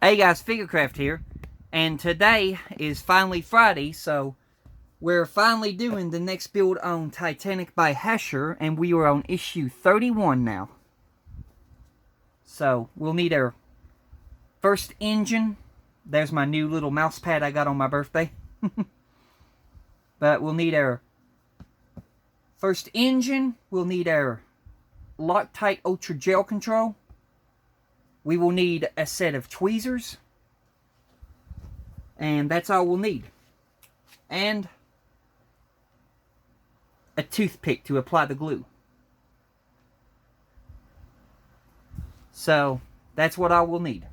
Hey guys, Figurecraft here, and today is finally Friday, so we're finally doing the next build on Titanic by Hasher, and we are on issue 31 now. So we'll need our first engine. There's my new little mouse pad I got on my birthday. But we'll need our first engine. We'll need our Loctite Ultra Gel Control. We will need a set of tweezers. And that's all we'll need. And a toothpick to apply the glue. So, that's what I will need.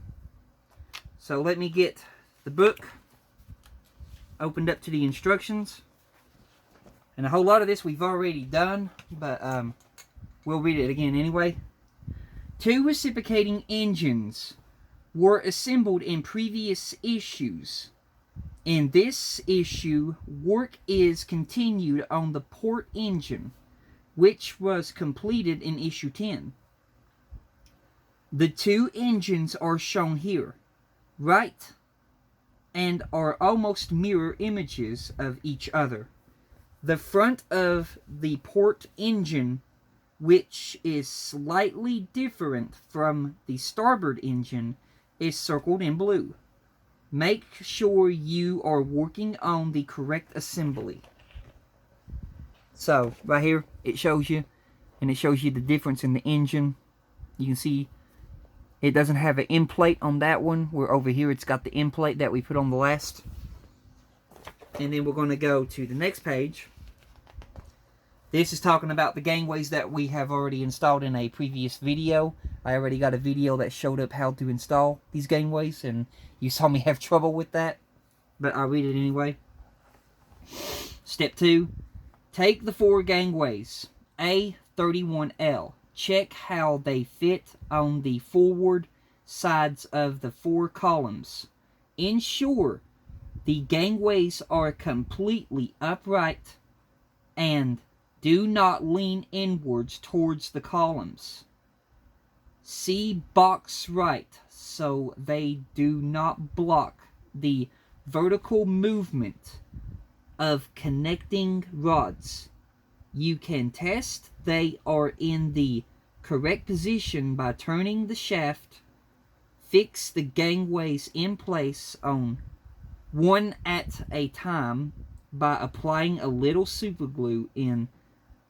So let me get the book opened up to the instructions. And a whole lot of this we've already done, but we'll read it again anyway. 2 reciprocating engines were assembled in previous issues. In this issue, work is continued on the port engine, which was completed in issue 10. The 2 engines are shown here, right, and are almost mirror images of each other. The front of the port engine, which is slightly different from the starboard engine, is circled in blue. Make sure you are working on the correct assembly. So, right here, it shows you, and it shows you the difference in the engine. You can see it doesn't have an end plate on that one, where over here it's got the end plate that we put on the last. And then we're going to go to the next page. This is talking about the gangways that we have already installed in a previous video. I already got a video that showed up how to install these gangways, and you saw me have trouble with that, but I'll read it anyway. Step 2. Take the 4 gangways, A31L. Check how they fit on the forward sides of the 4 columns. Ensure the gangways are completely upright and do not lean inwards towards the columns. See box right so they do not block the vertical movement of connecting rods. You can test they are in the correct position by turning the shaft. Fix the gangways in place on one at a time by applying a little superglue in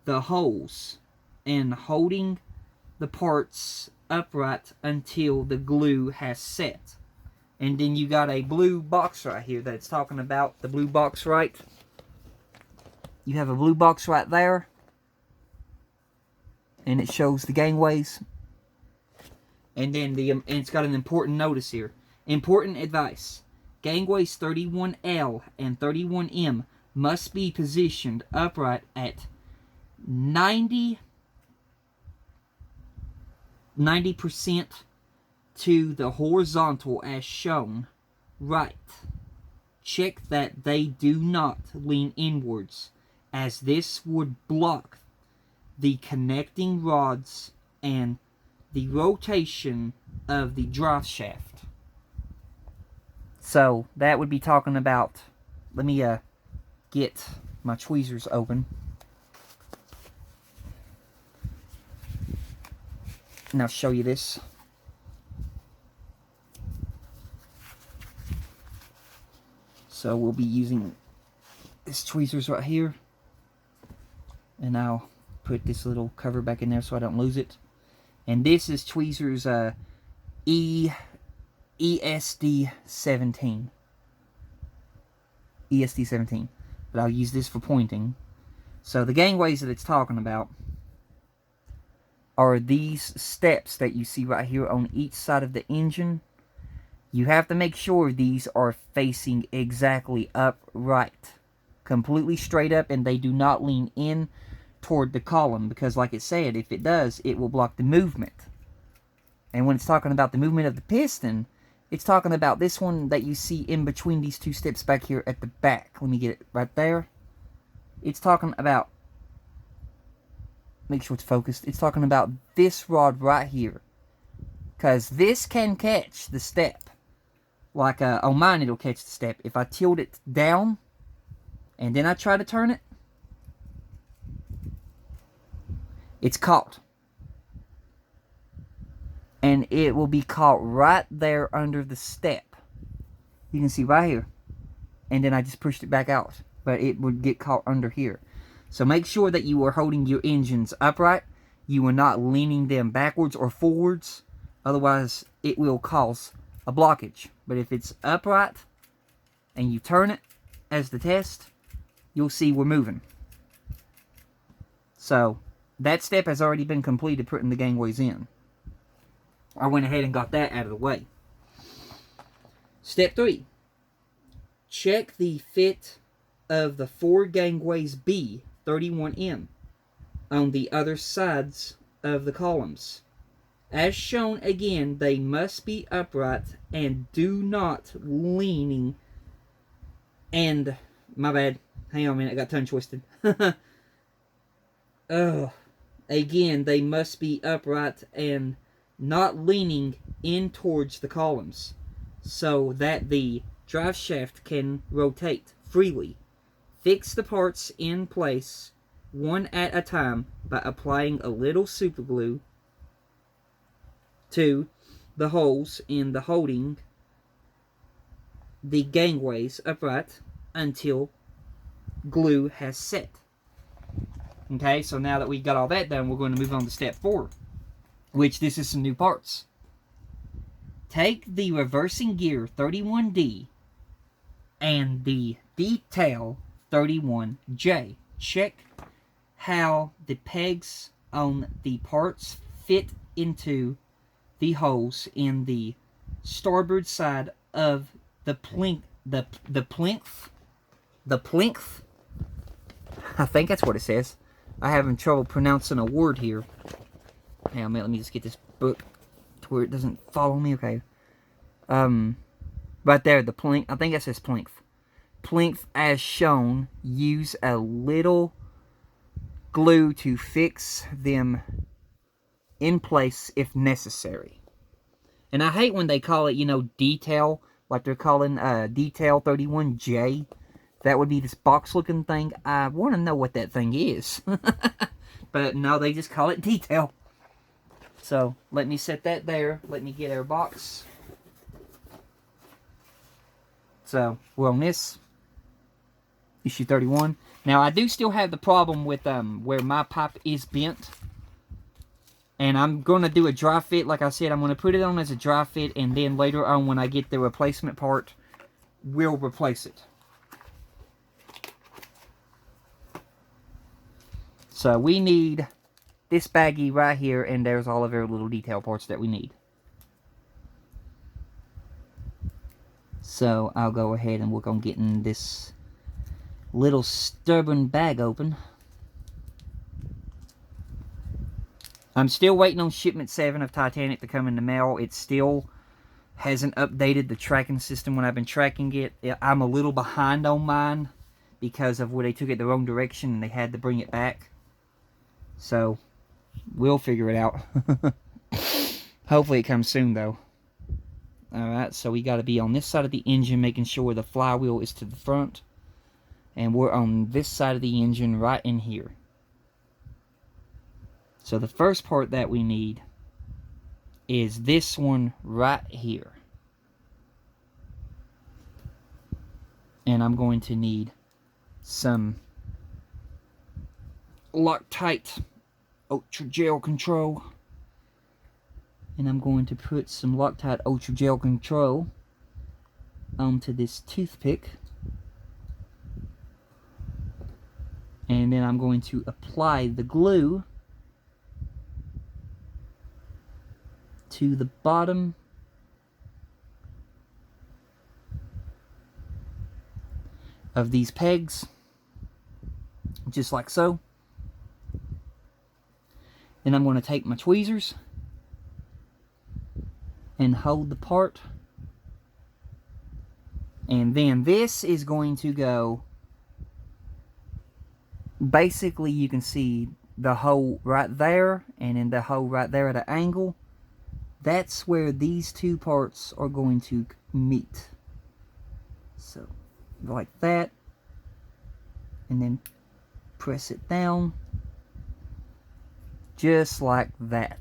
the holes and holding the parts upright until the glue has set. And then you got a blue box right here that's talking about the blue box right. You have a blue box right there, and it shows the gangways. And then and it's got an important notice here. Important advice. Gangways 31L and 31M must be positioned upright at 90% to the horizontal as shown. Right. Check that they do not lean inwards, as this would block the connecting rods and the rotation of the drive shaft. So that would be talking about, let me get my tweezers open. And I'll show you this. So we'll be using this tweezers right here. And I'll put this little cover back in there so I don't lose it. And this is tweezers ESD17. ESD17. But I'll use this for pointing. So the gangways that it's talking about are these steps that you see right here on each side of the engine. You have to make sure these are facing exactly upright, completely straight up, and they do not lean in toward the column, because like it said, if it does, it will block the movement. And when it's talking about the movement of the piston, it's talking about this one that you see in between these 2 steps back here at the back. Let me get it right there. It's talking about, make sure it's focused, it's talking about this rod right here, because this can catch the step. like on mine it'll catch the step. If I tilt it down and then I try to turn it, it's caught. And it will be caught right there under the step. You can see right here. And then I just pushed it back out. But it would get caught under here. So make sure that you are holding your engines upright. You are not leaning them backwards or forwards. Otherwise, it will cause a blockage. But if it's upright and you turn it as the test, you'll see we're moving. So that step has already been completed, putting the gangways in. I went ahead and got that out of the way. Step 3. Check the fit of the 4 gangways B 31M on the other sides of the columns. As shown again, they must be upright and do not leaning. And, my bad, hang on a minute, I got tongue twisted. Again, they must be upright and not leaning in towards the columns, so that the drive shaft can rotate freely. Fix the parts in place one at a time by applying a little super glue to the holes in the holding the gangways upright until glue has set. Okay, so now that we've got all that done, we're going to move on to step 4, which this is some new parts. Take the reversing gear 31D and the detail 31J. Check how the pegs on the parts fit into the holes in the starboard side of the plinth. I think that's what it says. I'm having trouble pronouncing a word here. Hang on, let me just get this book to where it doesn't follow me. Okay. Right there, the plinth. I think that says plinth. Plinth as shown. Use a little glue to fix them in place if necessary. And I hate when they call it, detail, like they're calling detail 31J. That would be this box-looking thing. I want to know what that thing is. But no, they just call it detail. So, let me set that there. Let me get our box. So, we're on this. Issue 31. Now, I do still have the problem with where my pipe is bent. And I'm going to do a dry fit. Like I said, I'm going to put it on as a dry fit. And then later on, when I get the replacement part, we'll replace it. So we need this baggie right here, and there's all of our little detail parts that we need. So I'll go ahead and work on getting this little stubborn bag open. I'm still waiting on shipment 7 of Titanic to come in the mail. It still hasn't updated the tracking system when I've been tracking it. I'm a little behind on mine because of where they took it the wrong direction and they had to bring it back. So, we'll figure it out. Hopefully it comes soon, though. Alright, so we got to be on this side of the engine, making sure the flywheel is to the front. And we're on this side of the engine, right in here. So the first part that we need is this one right here. And I'm going to need some Loctite Ultra Gel Control. And I'm going to put some Loctite Ultra Gel Control onto this toothpick. And then I'm going to apply the glue to the bottom of these pegs, just like so. Then I'm going to take my tweezers and hold the part. And then this is going to go, basically you can see the hole right there, and in the hole right there at an angle. That's where these two parts are going to meet. So, like that. And then press it down. Just like that.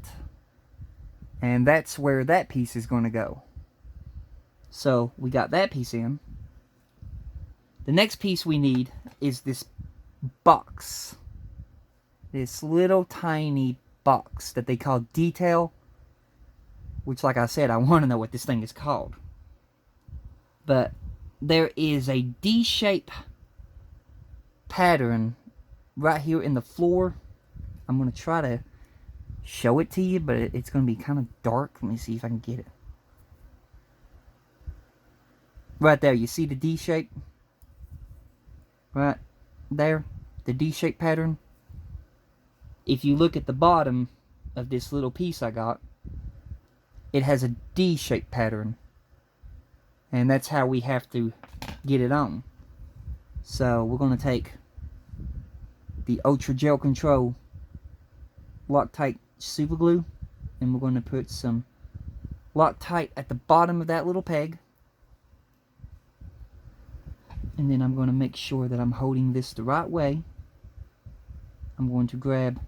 And that's where that piece is going to go. So, we got that piece in. The next piece we need is this box. This little tiny box that they call detail. Which, like I said, I want to know what this thing is called. But there is a D-shape pattern right here in the floor. I'm going to try to show it to you, but it's going to be kind of dark. Let me see if I can get it. Right there, you see the D shape? Right there, the D shape pattern. If you look at the bottom of this little piece I got, it has a D shape pattern. And that's how we have to get it on. So we're going to take the Ultra Gel Control Loctite super glue, and we're going to put some Loctite at the bottom of that little peg. And then I'm going to make sure that I'm holding this the right way. I'm going to grab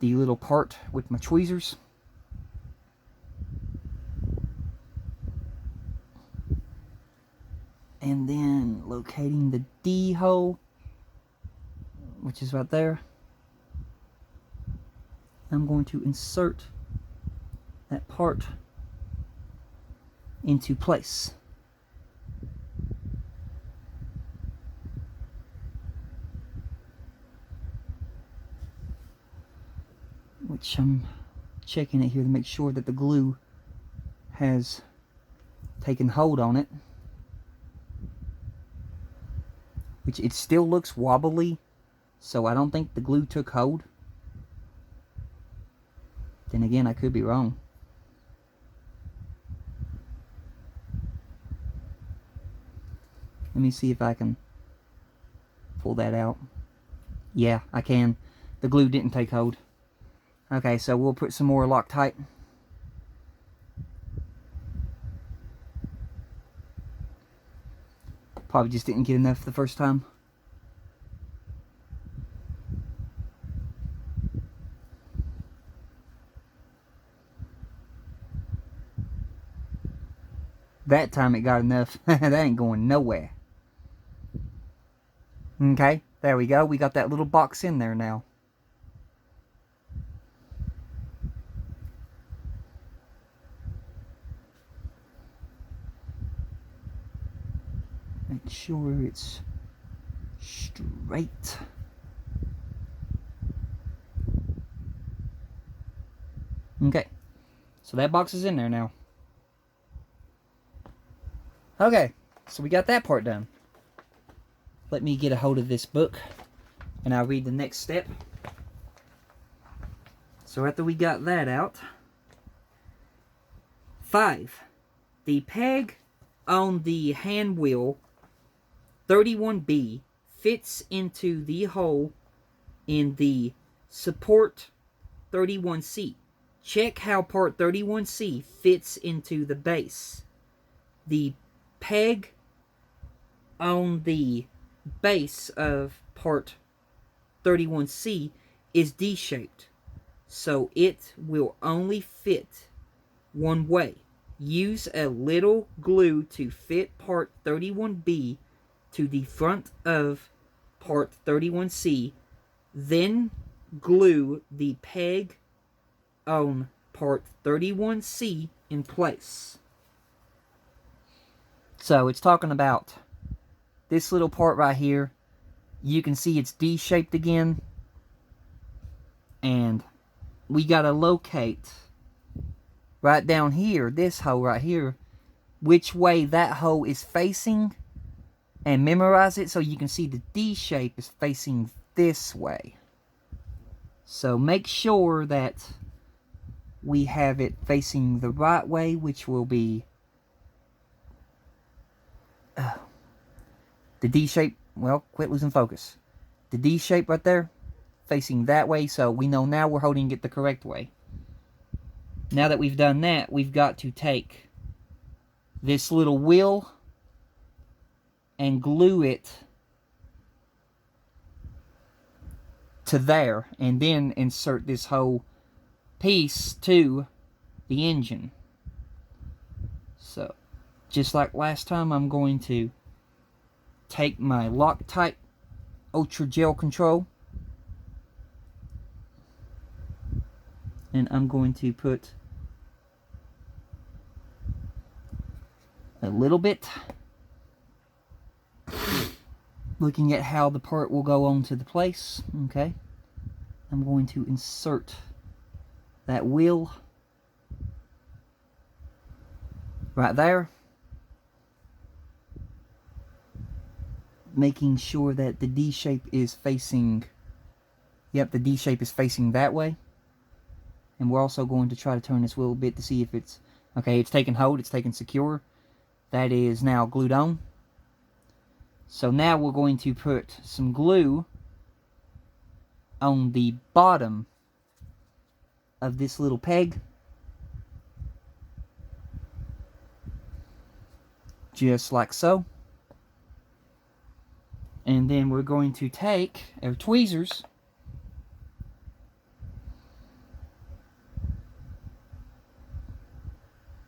the little part with my tweezers. And then locating the D hole, which is right there. I'm going to insert that part into place. Which I'm checking it here to make sure that the glue has taken hold on it. Which it still looks wobbly, so I don't think the glue took hold. Then again, I could be wrong. Let me see if I can pull that out. Yeah, I can. The glue didn't take hold. Okay, so we'll put some more Loctite. Probably just didn't get enough the first time. That time it got enough. That ain't going nowhere. Okay, there we go. We got that little box in there now. Make sure it's straight. Okay, so that box is in there now. Okay, so we got that part done. Let me get a hold of this book and I'll read the next step. So after we got that out, 5. The peg on the hand wheel 31B fits into the hole in the support 31C. Check how part 31C fits into the base. The peg on the base of part 31C is D-shaped, so it will only fit one way. Use a little glue to fit part 31B to the front of part 31C, then glue the peg on part 31C in place. So it's talking about this little part right here. You can see it's D-shaped again. And we got to locate right down here, this hole right here, which way that hole is facing, and memorize it so you can see the D shape is facing this way. So make sure that we have it facing the right way, which will be the D shape. Well, quit losing focus. The D shape right there, facing that way, so we know now we're holding it the correct way. Now that we've done that, we've got to take this little wheel and glue it to there, and then insert this whole piece to the engine. So, just like last time, I'm going to take my Loctite Ultra Gel Control, and I'm going to put a little bit, looking at how the part will go onto the place. Okay, I'm going to insert that wheel right there, making sure that the D shape is facing, yep, the D shape is facing that way. And we're also going to try to turn this wheel a bit to see if it's, okay, it's taken hold, it's taken secure. That is now glued on. So now we're going to put some glue on the bottom of this little peg. Just like so. And then we're going to take our tweezers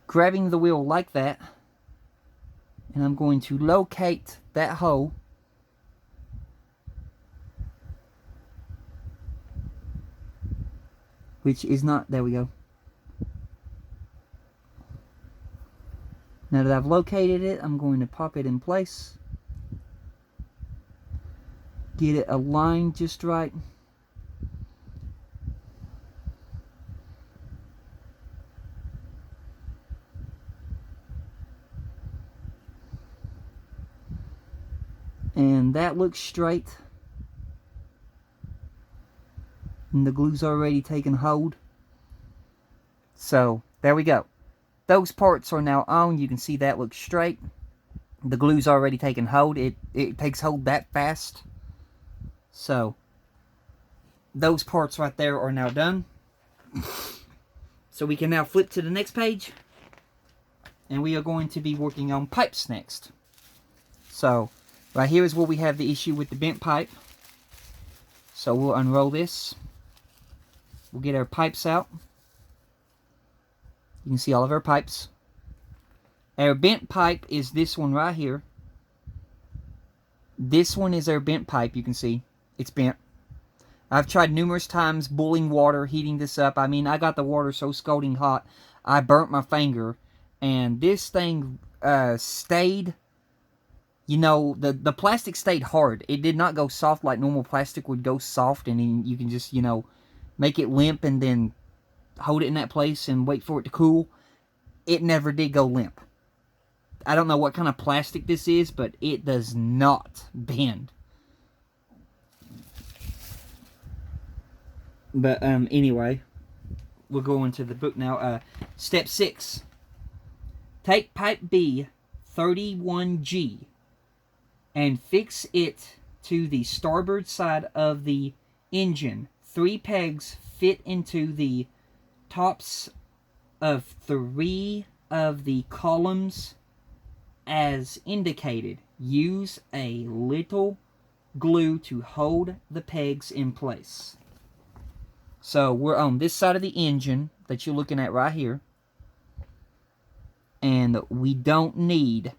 grabbing the wheel like that, and I'm going to locate that hole which is not, there we go. Now that I've located it, I'm going to pop it in place, get it aligned just right. And that looks straight. And the glue's already taken hold. So, there we go. Those parts are now on. You can see that looks straight. The glue's already taken hold. It takes hold that fast. So, those parts right there are now done. So we can now flip to the next page. And we are going to be working on pipes next. So, right here is where we have the issue with the bent pipe. So we'll unroll this. We'll get our pipes out. You can see all of our pipes. Our bent pipe is this one right here. This one is our bent pipe. You can see it's bent. I've tried numerous times boiling water, heating this up. I mean, I got the water so scalding hot, I burnt my finger. And this thing stayed, you know, the plastic stayed hard. It did not go soft like normal plastic would go soft. And then you can just, you know, make it limp and then hold it in that place and wait for it to cool. It never did go limp. I don't know what kind of plastic this is, but it does not bend. But anyway, we'll go into the book now. Step 6. Take pipe B 31G and fix it to the starboard side of the engine. 3 pegs fit into the tops of 3 of the columns as indicated. Use a little glue to hold the pegs in place. So we're on this side of the engine that you're looking at right here. And we don't need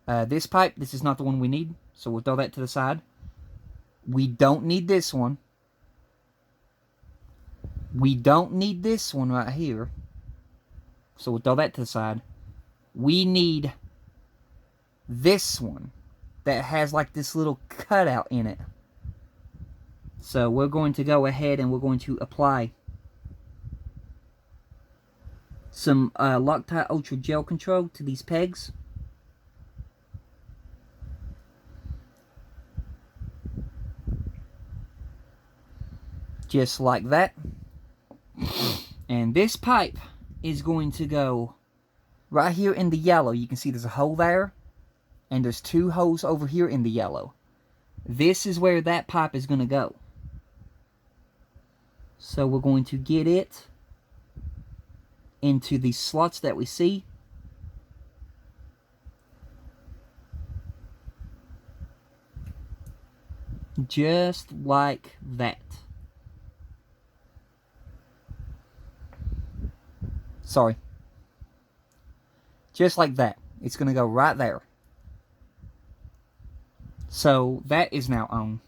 this pipe. This is not the one we need. So we'll throw that to the side. We don't need this one. We don't need this one right here. So we'll throw that to the side. We need this one that has like this little cutout in it. So we're going to go ahead and we're going to apply some Loctite Ultra Gel Control to these pegs. Just like that. And this pipe is going to go right here in the yellow. You can see there's a hole there. And there's 2 holes over here in the yellow. This is where that pipe is going to go. So we're going to get it into the slots that we see. just like that. Sorry. Just like that. It's going to go right there. So that is now on.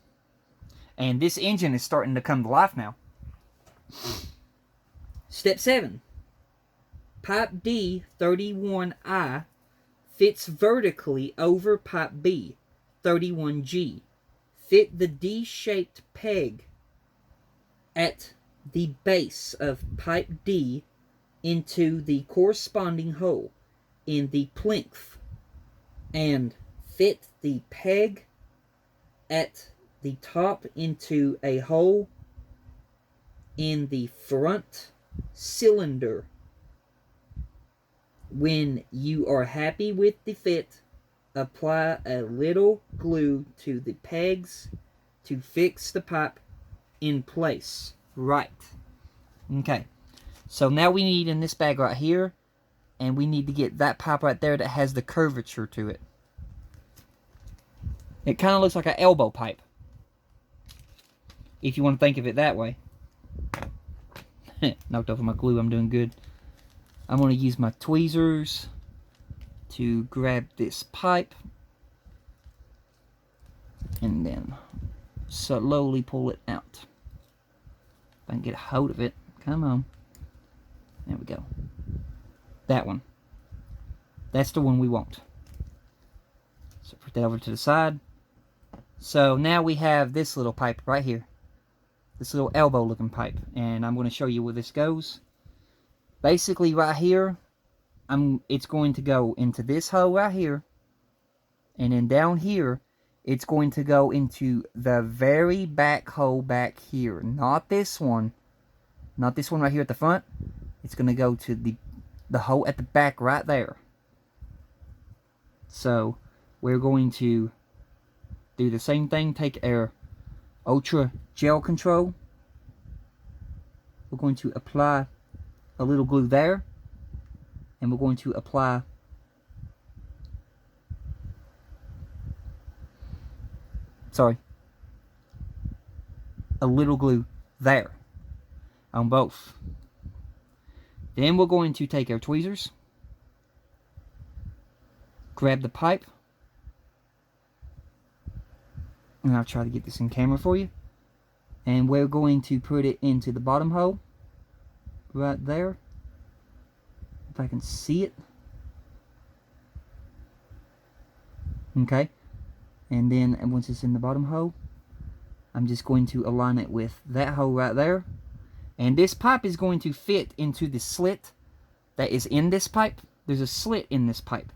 And this engine is starting to come to life now. Step 7. Pipe D 31I fits vertically over pipe B 31G. Fit the D-shaped peg at the base of pipe D into the corresponding hole in the plinth, and fit the peg at the top into a hole in the front cylinder. When you are happy with the fit, apply a little glue to the pegs to fix the pipe in place. Right. Okay. So now we need in this bag right here, and we need to get that pipe right there that has the curvature to it. It kind of looks like an elbow pipe, if you want to think of it that way. Knocked over my glue. I'm doing good. I'm going to use my tweezers to grab this pipe and then slowly pull it out. If I can get a hold of it. Come on. There we go. That one. That's the one we want. So put that over to the side. So now we have this little pipe right here. This little elbow looking pipe. And I'm going to show you where this goes. Basically right here, it's going to go into this hole right here. And then down here, it's going to go into the very back hole back here. Not this one. Not this one right here at the front. It's going to go to the hole at the back right there. So, we're going to do the same thing. Take our Ultra Gel Control. We're going to apply a little glue there. And we're going to apply a little glue there on both. Then we're going to take our tweezers, grab the pipe, and I'll try to get this in camera for you, and we're going to put it into the bottom hole right there, if I can see it. Okay, and then once it's in the bottom hole, I'm just going to align it with that hole right there. And this pipe is going to fit into the slit that is in this pipe. There's a slit in this pipe.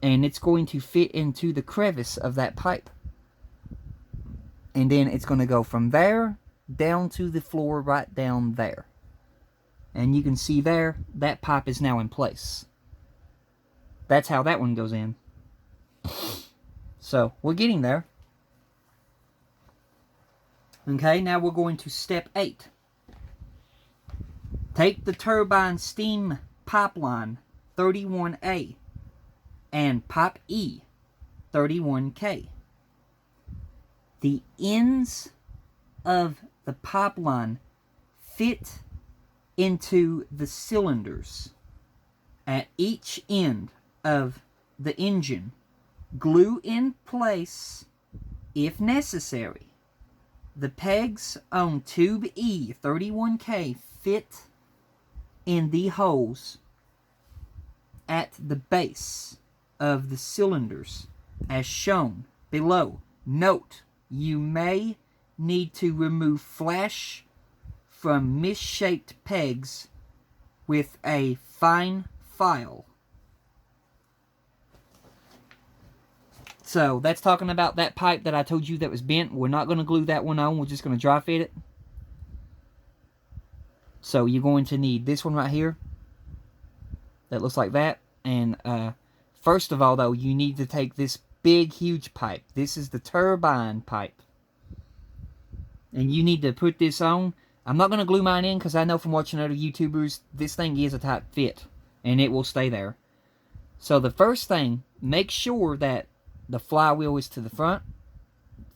And it's going to fit into the crevice of that pipe. And then it's going to go from there down to the floor right down there. And you can see there, that pipe is now in place. That's how that one goes in. So, we're getting there. Okay, now we're going to step 8. Take the turbine steam pipeline 31A and pipe E 31K. The ends of the pipeline fit into the cylinders at each end of the engine. Glue in place if necessary. The pegs on tube E 31K fit in the holes at the base of the cylinders as shown below. Note, you may need to remove flash from misshaped pegs with a fine file. So, that's talking about that pipe that I told you that was bent. We're not going to glue that one on. We're just going to dry fit it. So, you're going to need this one right here. That looks like that. And, first of all, though, you need to take this big, huge pipe. This is the turbine pipe. And you need to put this on. I'm not going to glue mine in because I know from watching other YouTubers, this thing is a tight fit. And it will stay there. So, the first thing, make sure that the flywheel is to the front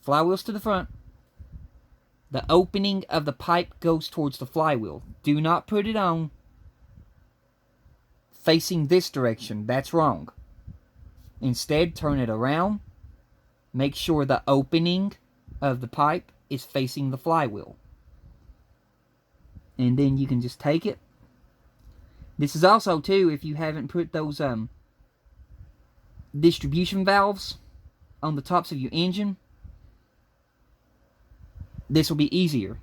Flywheel's to the front. The opening of the pipe goes towards the flywheel. Do not put it on facing this direction. That's wrong. Instead, turn it around. Make sure the opening of the pipe is facing the flywheel. And then you can just take it. This is also, too, if you haven't put those distribution valves on the tops of your engine, this will be easier.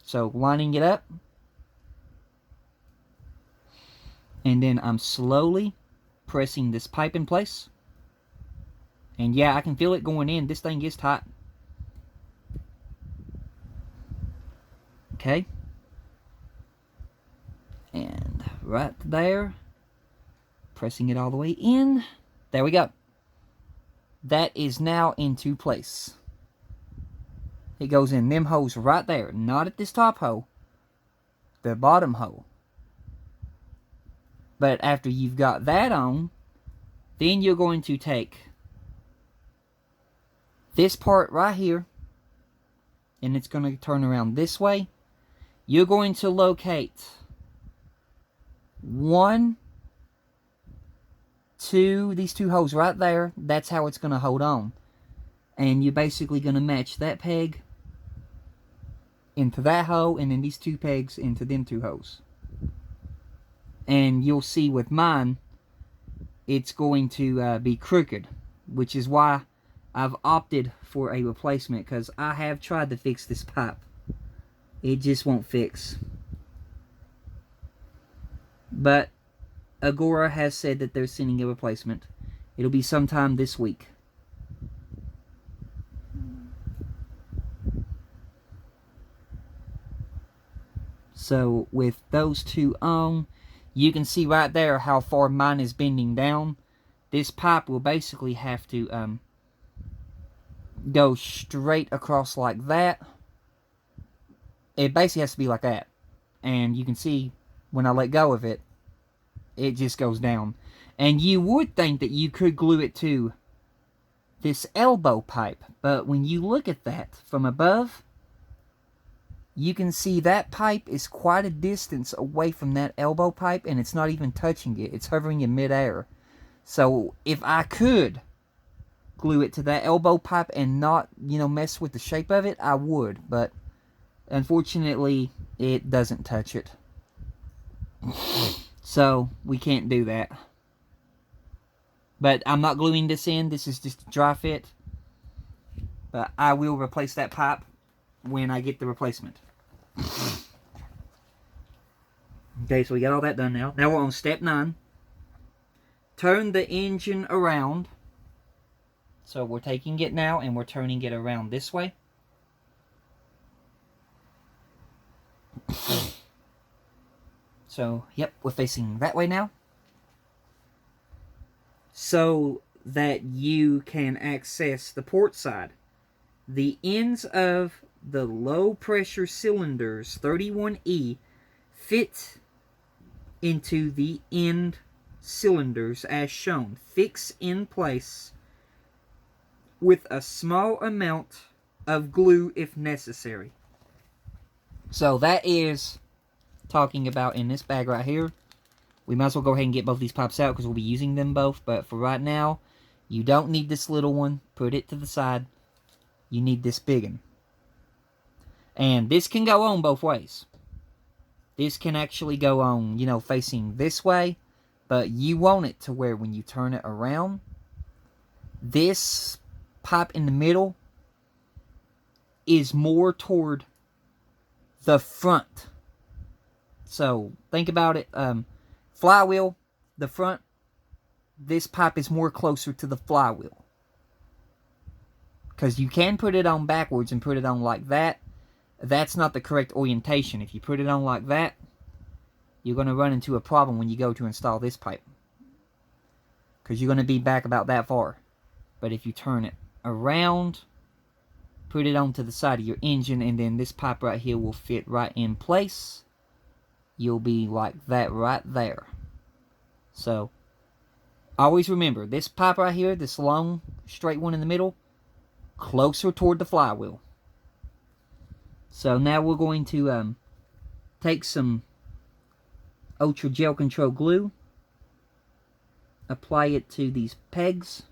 So, lining it up. And then I'm slowly pressing this pipe in place. And yeah, I can feel it going in. This thing is tight. Okay. And right there. Pressing it all the way in. There we go. That is now into place. It goes in them holes right there. Not at this top hole. The bottom hole. But after you've got that on, then you're going to take this part right here, and it's going to turn around this way. You're going to locate 1, 2, these 2 holes right there. That's how it's going to hold on. And you're basically going to match that peg into that hole, and then these 2 pegs into them 2 holes. And you'll see with mine, it's going to be crooked, which is why I've opted for a replacement, because I have tried to fix this pipe. It just won't fix. But Agora has said that they're sending a replacement. It'll be sometime this week. So with those 2 on, you can see right there how far mine is bending down. This pipe will basically have to go straight across like that. It basically has to be like that. And you can see when I let go of it, it just goes down. And you would think that you could glue it to this elbow pipe. But when you look at that from above, you can see that pipe is quite a distance away from that elbow pipe, and it's not even touching it. It's hovering in midair. So if I could glue it to that elbow pipe and not, mess with the shape of it, I would. But unfortunately, it doesn't touch it. So we can't do that. But I'm not gluing this in. This is just a dry fit. But I will replace that pipe when I get the replacement. Okay, so we got all that done now. Now we're on step 9. Turn the engine around. So we're taking it now and we're turning it around this way. So, yep, we're facing that way now. So that you can access the port side. The ends of the low pressure cylinders 31E fit into the end cylinders as shown. Fix in place with a small amount of glue if necessary. So that is talking about in this bag right here. We might as well go ahead and get both these pipes out because we'll be using them both. But for right now, you don't need this little one. Put it to the side. You need this big one. And this can go on both ways. This can actually go on, facing this way. But you want it to where when you turn it around, this pipe in the middle is more toward the front. So, think about it. Flywheel, the front, this pipe is more closer to the flywheel. Because you can put it on backwards and put it on like that. That's not the correct orientation. If you put it on like that, you're going to run into a problem when you go to install this pipe. Because you're going to be back about that far. But if you turn it around, put it onto the side of your engine, and then this pipe right here will fit right in place. You'll be like that right there. So, always remember, this pipe right here, this long, straight one in the middle, closer toward the flywheel. So now we're going to take some Ultra Gel Control glue, apply it to these pegs,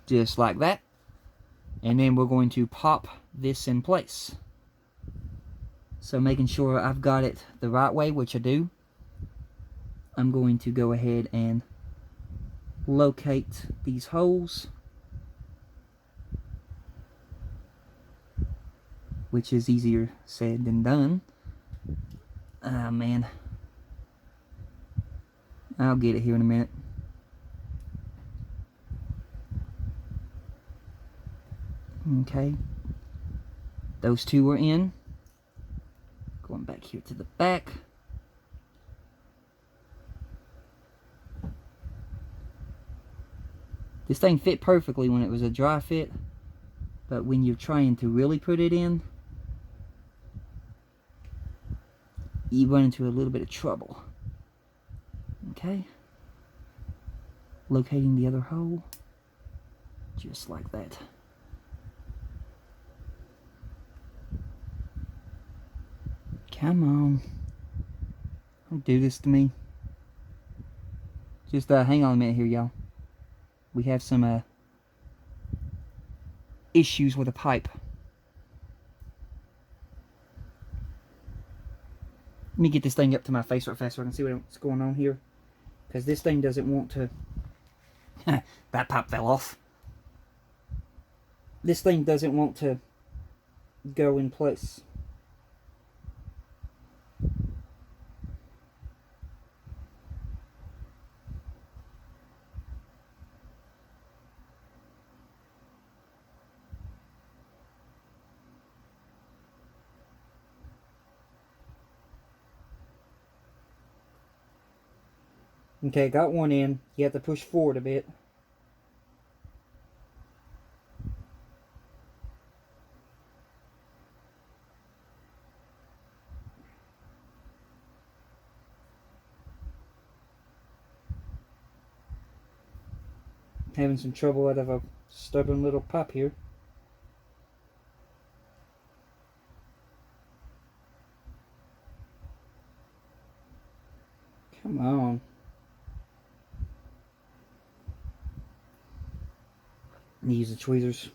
just like that, and then we're going to pop this in place. So making sure I've got it the right way, which I do, I'm going to go ahead and locate these holes, which is easier said than done. Ah, man. I'll get it here in a minute. Okay. Those two are in. Going back here to the back. This thing fit perfectly when it was a dry fit, but when you're trying to really put it in, you run into a little bit of trouble. Okay. Locating the other hole, just like that. Come on. Don't do this to me. Just hang on a minute here, y'all. We have some issues with a pipe. Let me get this thing up to my face real fast so I can see what's going on here. Because this thing doesn't want to... that pipe fell off. This thing doesn't want to go in place. Okay, got one in. You have to push forward a bit. Having some trouble out of a stubborn little pipe here. Come on. Use the tweezers.